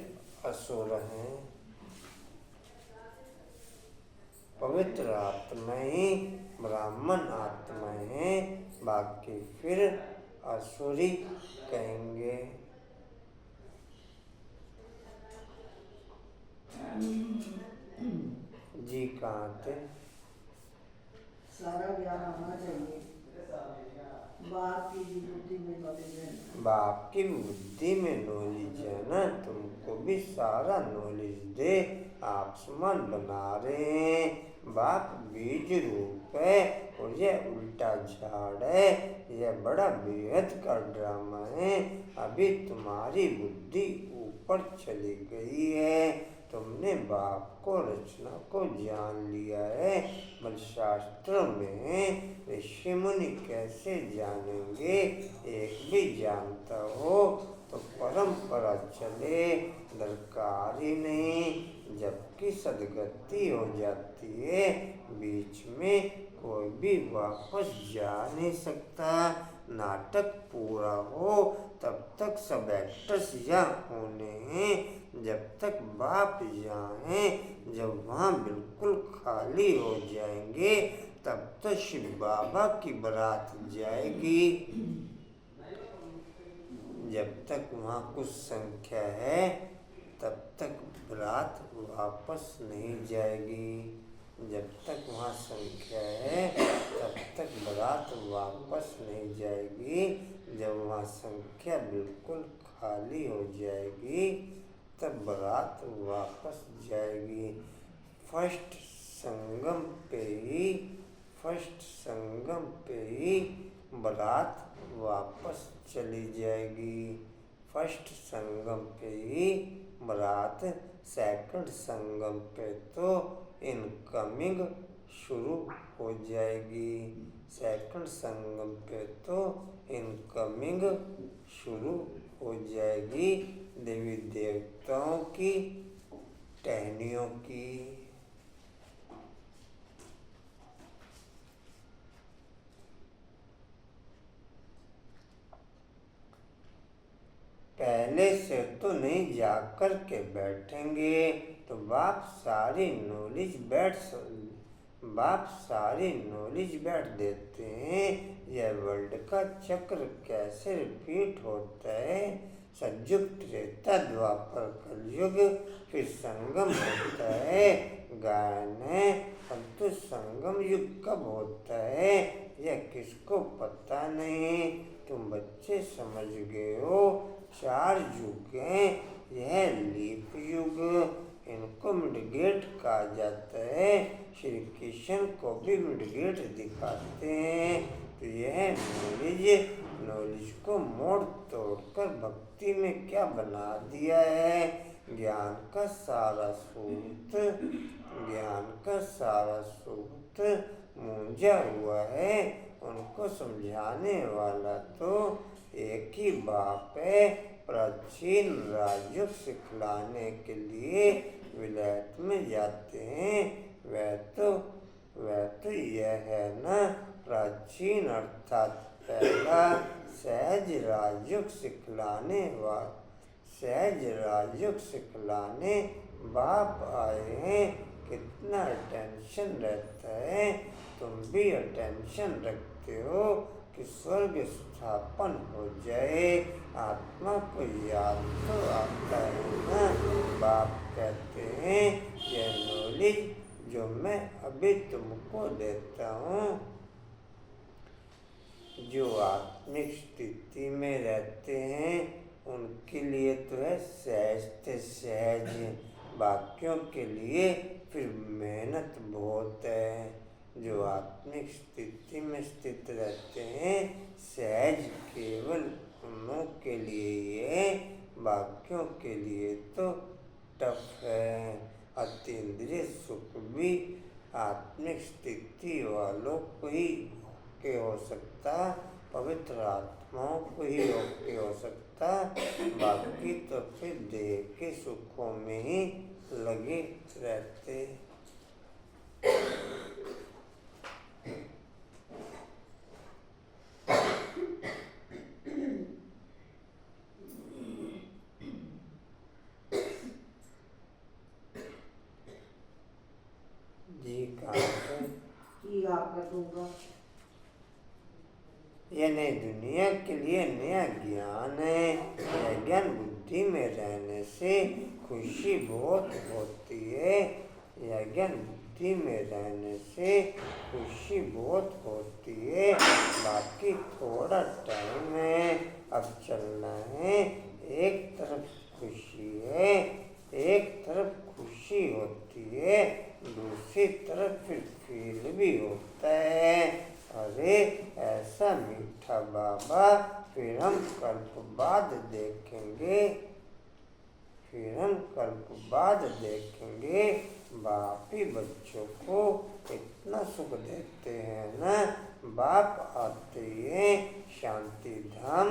असुर हैं। पवित्र आत्मा ही ब्राह्मण आत्मा हैं, बाकी फिर असुरी कहेंगे। जी कहाँ थे? सारा ज्ञान आना चाहिए, बाप की भी बुद्धि में नॉलेज है। बाप की बुद्धि में नॉलेज है ना, तुमको भी सारा नॉलेज दे। आप समान बना रहे हैं। बाप बीज रूप है और यह उल्टा झाड़ है। यह बड़ा बेहद का ड्रामा है। अभी तुम्हारी बुद्धि ऊपर चली गई है। तुमने बाप को रचना को जान लिया है, पर शास्त्रों में ऋषि मुनि कैसे जानेंगे? एक भी जानता हो तो परंपरा चले, दरकार ही नहीं। जबकि सदगति हो जाती है, बीच में कोई भी वापस जा नहीं सकता। नाटक पूरा हो तब तक सब एक्टर्स यहाँ होने हैं। जब तक बाप यहाँ हैं, जब वहाँ बिल्कुल खाली हो जाएंगे तब तो शिव बाबा की बारात जाएगी। जब तक वहाँ कुछ संख्या है तब तक बारात वापस नहीं जाएगी। जब तक वहाँ संख्या है तब तक बारात वापस नहीं जाएगी। जब वहाँ संख्या बिल्कुल खाली हो जाएगी तब बारात वापस जाएगी। फर्स्ट संगम पे ही बारात वापस चली जाएगी। फर्स्ट संगम पे ही बारात, सेकंड संगम पे तो इनकमिंग शुरू हो जाएगी। सेकंड संगम पे तो इनकमिंग शुरू हो जाएगी देवी देवताओं की, टहनियों की। पहले से तो नहीं जाकर के बैठेंगे तो बाप सारी नॉलेज बैठ देते हैं। यह वर्ल्ड का चक्र कैसे रिपीट होता है? सतयुग, त्रेता, द्वापर, कलयुग, फिर संगम होता है। गायन है, परंतु संगम युग कब होता है यह किसको पता नहीं। तुम बच्चे समझ गए हो। 4 युग हैं। यह लीप युग, इनको मिडगेट कहा जाता है। श्री कृष्ण को भी मिडगेट दिखाते हैं। तो यह नॉलेज को मोड़ तोड़कर भक्ति में क्या बना दिया है? ज्ञान का सारा सूत्र मूंझा हुआ है। उनको समझाने वाला तो एक ही बाप है। प्राचीन राजयोग सिखलाने के लिए विलायत में जाते हैं। वह तो यह है ना, प्राचीन अर्थात पहला सहज राजयोग सिखलाने बाप आए हैं। कितना अटेंशन रहता है। तुम भी अटेंशन रखते हो कि स्वर्ग स्थापन हो जाए। आत्मा को याद तो आता है ना। बाप कहते हैं यह नॉलेज जो मैं अभी तुमको देता हूँ, जो आत्मिक स्थिति में रहते हैं उनके लिए तो है सहज, बाकियों के लिए फिर मेहनत बहुत है। जो आत्मिक स्थिति में स्थित रहते हैं सहज केवल उन्हों के लिए ही है, बाकियों के लिए तो टफ है। अतीन्द्रिय सुख भी आत्मिक स्थिति वालों को ही ओके हो सकता, पवित्र आत्माओं को ही ओके हो सकता। सकता, बाकी तो फिर देह के सुखों में ही लगे रहते। जी कहाँ पे कि आपका दूंगा यह नई दुनिया के लिए नया ज्ञान है। यह ज्ञान बुद्धि में रहने से खुशी बहुत होती है। यह ज्ञान बुद्धि में रहने से खुशी बहुत होती है। बाकी थोड़ा टाइम है, अब चलना है। एक तरफ खुशी है, एक तरफ खुशी होती है, दूसरी तरफ फिर फील भी होता है। अरे ऐसा मीठा बाबा फिर हम कल्प बाद देखेंगे, फिर हम कल्प बाद देखेंगे। बाप ही बच्चों को इतना सुख देते हैं ना। बाप आते हैं शांति धाम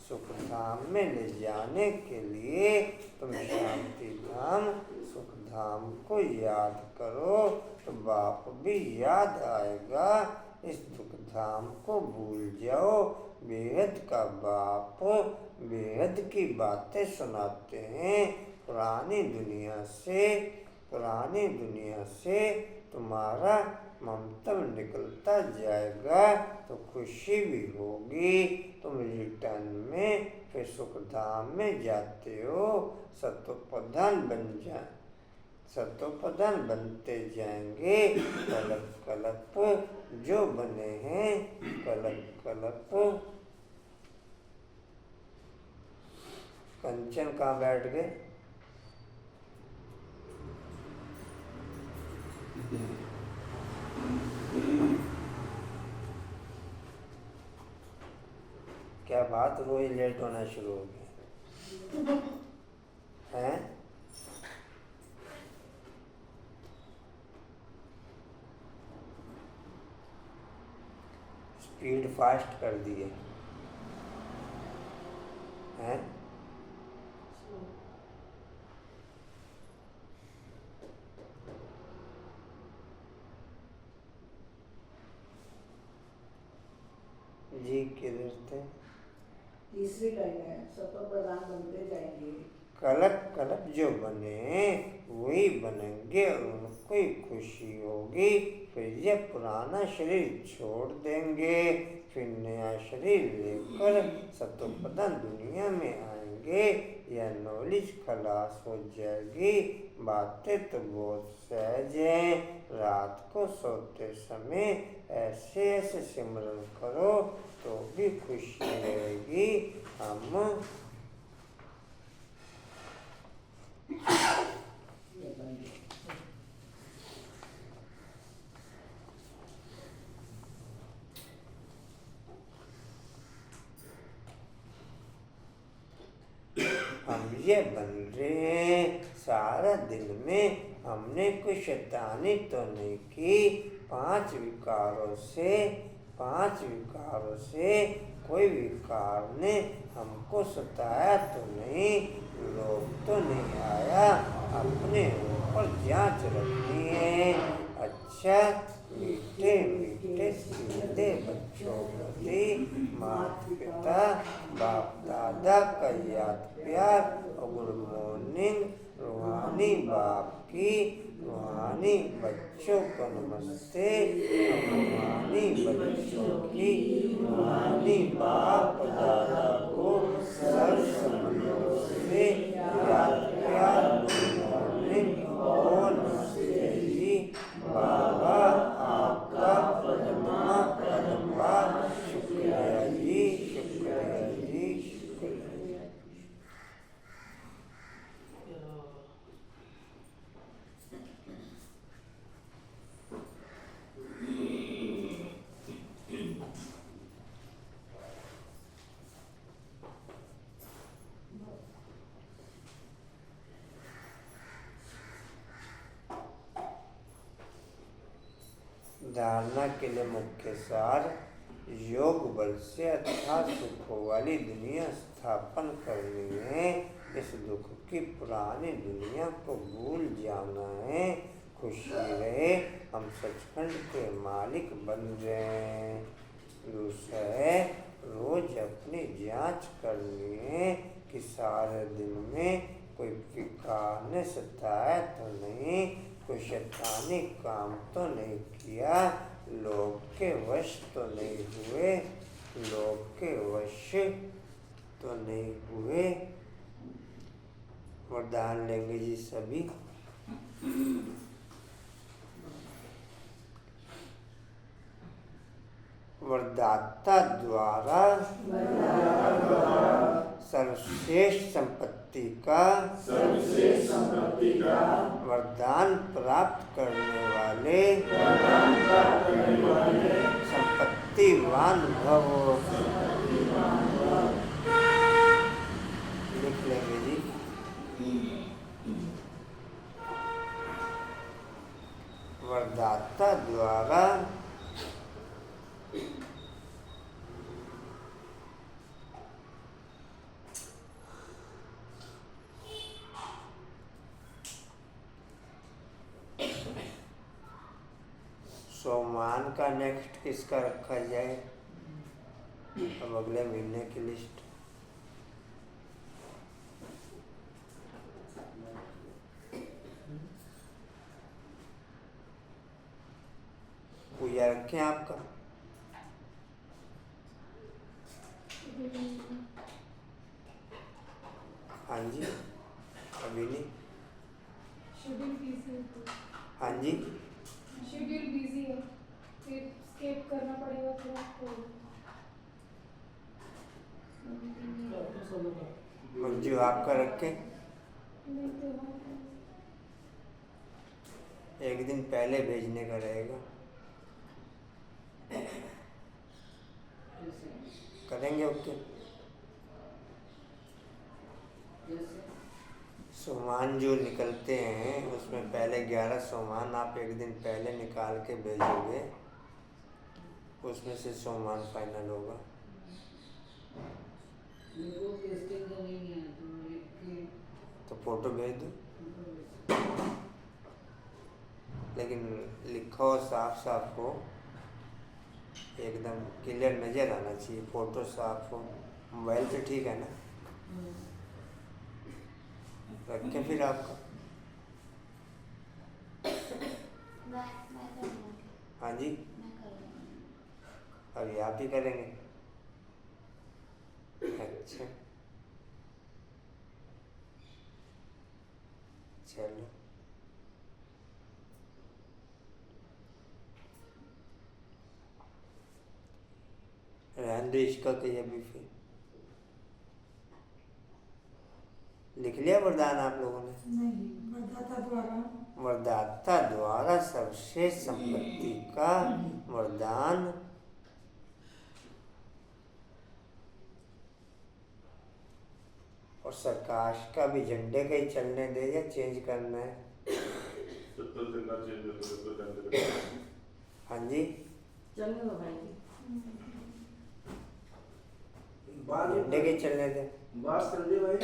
सुख धाम में ले जाने के लिए। तुम शांति धाम सुख धाम को याद करो तो बाप भी याद आएगा। इस दुख धाम को भूल जाओ। बेहद का बाप बेहद की बातें सुनाते हैं। पुरानी दुनिया से तुम्हारा ममतव निकलता जाएगा तो खुशी भी होगी। तुम रिटर्न में फिर सुख धाम में जाते हो। सतोप्रधान बनते जाएंगे। कलप कलप जो बने हैं, कलप कलप। कंचन कहाँ बैठ गए? क्या बात, रोज लेट होना शुरू हो गया हैं? स्पीड फास्ट कर दिए हैं? जी किधर थे? तीसरी लाइन है, सतोप्रधान बनते जाएंगे। कलप कलप जो बने वही बनेंगे और उनको ही खुशी होगी। फिर ये पुराना शरीर छोड़ देंगे, फिर नया शरीर लेकर सतोप्रधान दुनिया में आएंगे। यह नॉलेज खलास हो जाएगी। बातें तो बहुत सहज हैं। रात को सोते समय ऐसे ऐसे सिमरन करो तो भी खुशी रहेगी। हम ये बन रहे हैं। सारा दिन में हमने कोई शैतानी तो नहीं की। पांच विकारों से कोई विकार ने हमको सताया तो नहीं, लोभ तो नहीं आया। अपने ऊपर जांच रखनी है। अच्छा मीठे मीठे सीधे बच्चों प्रति माता पिता बाप दादा का याद प्यार और गुड मॉर्निंग। रूहानी बाप की, रूहानी बच्चों को नमस्ते। रूहानी बच्चों की, रूहानी बाप दादा को सर्व संबंधों से याद प्यार गुड मॉर्निंग और नमस्ते जी। बाबा आपका प्रथम शुक्रिया जी, शुक्रिया जी, शुक्रिया। धारणा के लिए मुख्य सार योग बल से अच्छा सुखों वाली दुनिया स्थापन करनी है। इस दुख की पुरानी दुनिया को भूल जाना है। खुशी रहे, हम सचखंड के मालिक बन गए। दूसरा, रोज अपनी जांच करनी है कि सारे दिन में कोई विकार ने सताया तो नहीं, कोई शैतानी काम तो नहीं किया, लोभ के वश तो नहीं हुए, लोभ के वश तो नहीं हुए। वरदान लेंगे जी सभी। वरदाता द्वारा सर्वश्रेष्ठ संपत्ति का वरदान प्राप्त करने वाले संपत्तिवान भव। लिख लेंगे जी। वरदाता द्वारा सोमान का नेक्स्ट किसका रखा जाए? अब अगले महीने की लिस्ट। पूजा रखें आपका? हाँ जी, अभी नहीं। शेड्यूल बिजी है, हाँ जी, शेड्यूल बिजी है, फिर स्किप करना पड़ेगा थोड़ा तो। मंजू आपका रखें? नहीं तो हाँ, एक दिन पहले भेजने का रहेगा। करेंगे ओके। सोमान जो निकलते हैं उसमें पहले 11 सोमान आप एक दिन पहले निकाल के भेजोगे, उसमें से सोमान फाइनल होगा। तो फोटो भेज दो, लेकिन लिखो साफ साफ हो, एकदम क्लियर नज़र आना चाहिए, फोटो साफ हो। मोबाइल से ठीक है ना? रखें फिर आपका। हाँ जी, अभी आप ही करेंगे? अच्छा चलो, रहने दो इसका। तो अभी फिर लिख लिया वरदान आप लोगों ने? नहीं, वरदाता द्वारा वरदाता द्वारा सर्वश्रेष्ठ संपत्ति का वरदान और सरकाश का भी झंडे का ही चलने दे या चेंज करना है? हाँ जी, चलने दो भाई जी। झंडे के ही चलने दे। बात कर दे भाई।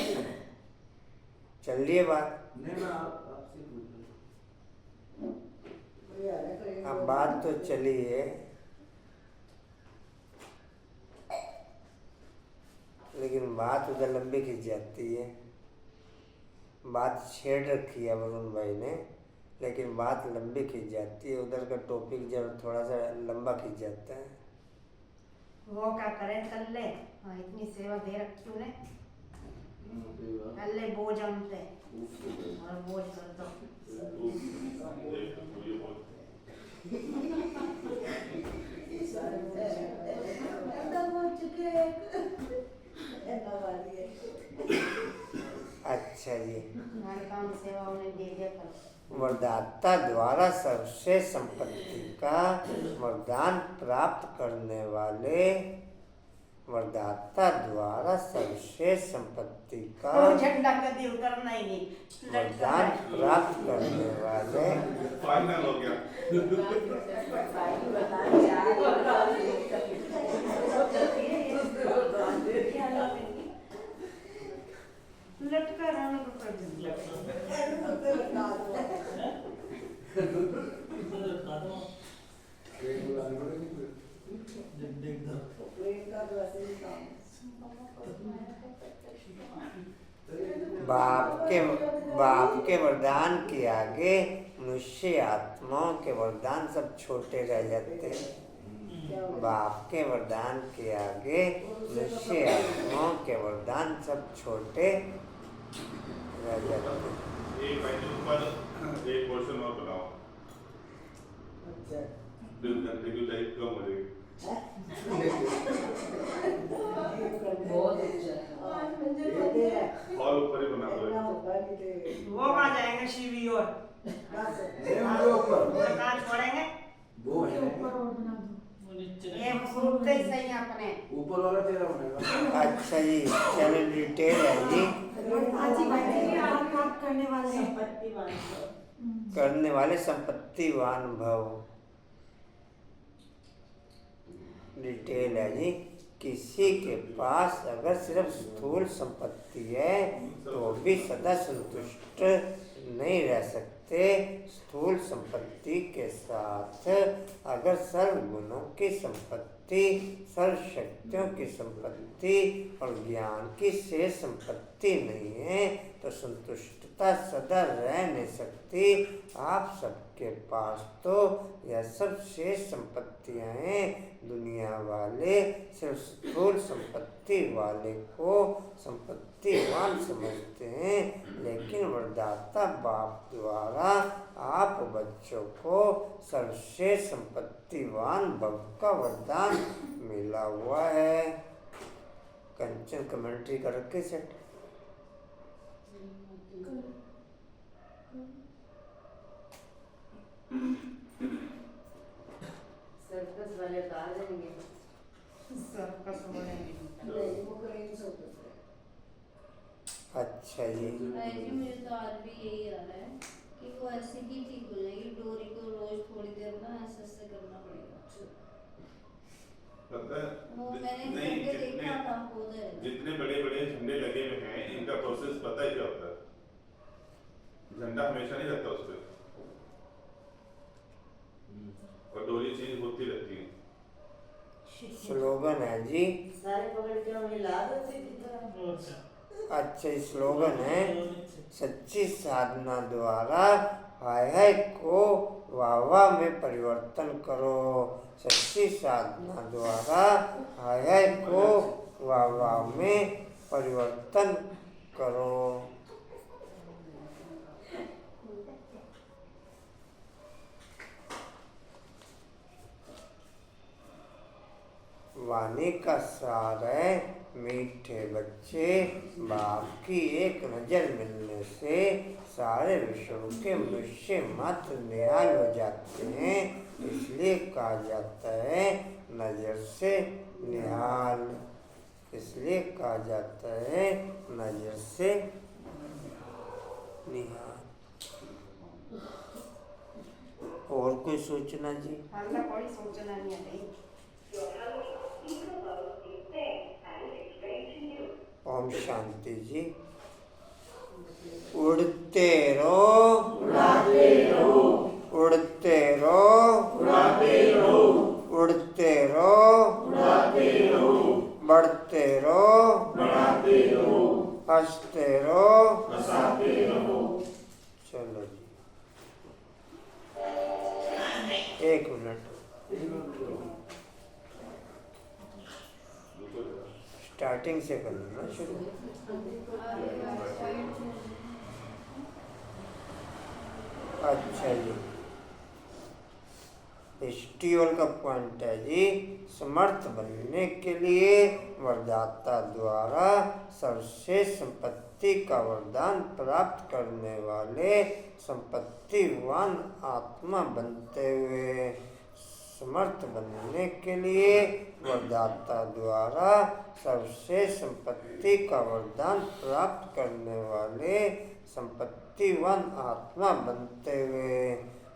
चल रही है बात? नहीं, मैं आपसे पूछ रहा हूँ। अब बात तो चली है, लेकिन बात उधर लंबी खिंच जाती है। बात छेड़ रखी है वरुण भाई ने, लेकिन बात लंबी खिंच जाती है। उधर का टॉपिक जब थोड़ा सा लंबा खिंच जाता है। वो क्या करे कर ले। हाँ, इतनी सेवा दे रखी उन्हें, कर ले बोझ हमसे और बोझ कर दो। अच्छा जी, हर काम सेवा उन्हें दे दिया करो। वरदाता द्वारा सर्वश्रेष्ठ संपत्ति का वरदान प्राप्त करने वाले वरदाता द्वारा सर्वश्रेष्ठ संपत्ति का वो झंडा कभी उतरना ही नहीं। वरदान प्राप्त करने वाले फाइनल हो गया। लटका रहना को कर प्रेम का तो ऐसे ही काम है। बाप के वरदान के आगे मनुष्य आत्माओं के वरदान सब छोटे रह जाते हैं। बाप के वरदान के आगे मनुष्य आत्माओं के वरदान सब छोटे रह जाते हैं। एक लाइन ऊपर एक पोर्शन और बनाओ। अच्छा 2 घंटे की टाइम कम हो जाएगी। बहुत अच्छा ये और ऊपर ही बना दो। इतना होता नहीं थे। वो कहाँ जाएंगे शिवी और कहाँ से? वो कहाँ छोड़ेंगे? के ऊपर और बना दो। ये फूलते ही सही अपने। ऊपर वाला तेरा बनेगा। अच्छा जी, चलो डिटेल है जी। आज ही बैठेंगे, आप करने वाले हैं। करने वाले संपत्तिवान भव। डिटेल है जी। किसी के पास अगर सिर्फ स्थूल संपत्ति है तो भी सदा संतुष्ट नहीं रह सकते। स्थूल संपत्ति के साथ अगर सर्व गुणों की संपत्ति, सर्व शक्तियों की संपत्ति और ज्ञान की शेष संपत्ति नहीं है तो संतुष्टता सदा रह नहीं सकती। आप सबके पास तो यह सब शेष संपत्तियां हैं। दुनिया वाले सिर्फ स्थूल संपत्ति वाले को संपत्तिवान समझते हैं, लेकिन वरदाता बाप द्वारा आप बच्चों को सर्वश्रेष्ठ संपत्तिवान भव का वरदान मिला हुआ है। कंचन कमेंट्री कर रखे सेट। सर्कस वाले कहा जाएंगे सर्कस बोलेंगे। नहीं वो करेंगे सब कुछ। अच्छा जी। जी मुझे तो आज भी यही आ रहा है कि वो ऐसे ही ठीक हो जाएगी। डोरी को रोज थोड़ी देर ना ऐसे ऐसे करना पड़ेगा। पता है वो मैंने नहीं, करके देखा था, हो जाएगा। जितने बड़े बड़े झंडे लगे हुए हैं इनका प्रोसेस पता ही क्या होता है। झंडा हमेशा नहीं रहता उस पर और डोरी चेंज होती रहती है। स्लोगन है जी। सारे पकड़ के हमें ला देते कितना। अच्छा स्लोगन है, सच्ची साधना द्वारा हाय हाय को वाह वाह में परिवर्तन करो। सच्ची साधना द्वारा हाय हाय को वाह वाह में परिवर्तन करो। वाणी का सार है, मीठे बच्चे बाप की एक नज़र मिलने से सारे विश्व के मनुष्य मात्र निहाल हो जाते हैं। इसलिए कहा जाता है नज़र से निहाल। इसलिए कहा जाता है नज़र से निहाल। और कोई सूचना जी? हमने कोई सूचना नहीं है। ओम शांति जी। उड़ते रहो, उड़ाते रहो, उड़ते रहो, उड़ाते रहो, उड़ते रहो, उड़ाते रहो, बढ़ते रहो, बढ़ाते रहो, हंसते रहो, हंसाते रहो। चलो जी, 1 मिनट स्टार्टिंग से कर लेना शुरू। अच्छा जी, स्टीवल का पॉइंट है जी, समर्थ बनने के लिए वरदाता द्वारा सर्वश्रेष्ठ संपत्ति का वरदान प्राप्त करने वाले संपत्तिवान आत्मा बनते हुए समर्थ बनने के लिए वरदाता द्वारा सबसे संपत्ति का वरदान प्राप्त करने वाले संपत्तिवान आत्मा बनते हुए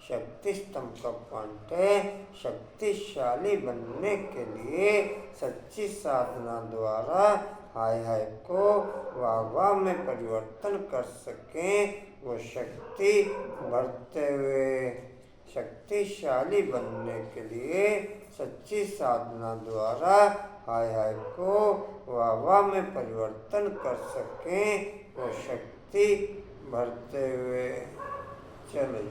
शक्ति स्तंभ का पॉइंट है। शक्तिशाली बनने के लिए सच्ची साधना द्वारा हाय हाय को वाह वाह में परिवर्तन कर सकें, वो शक्ति बढ़ते हुए शक्तिशाली बनने के लिए सच्ची साधना द्वारा हाय हाय को वाह वाह में परिवर्तन कर सकें, वो शक्ति बढ़ते हुए चले।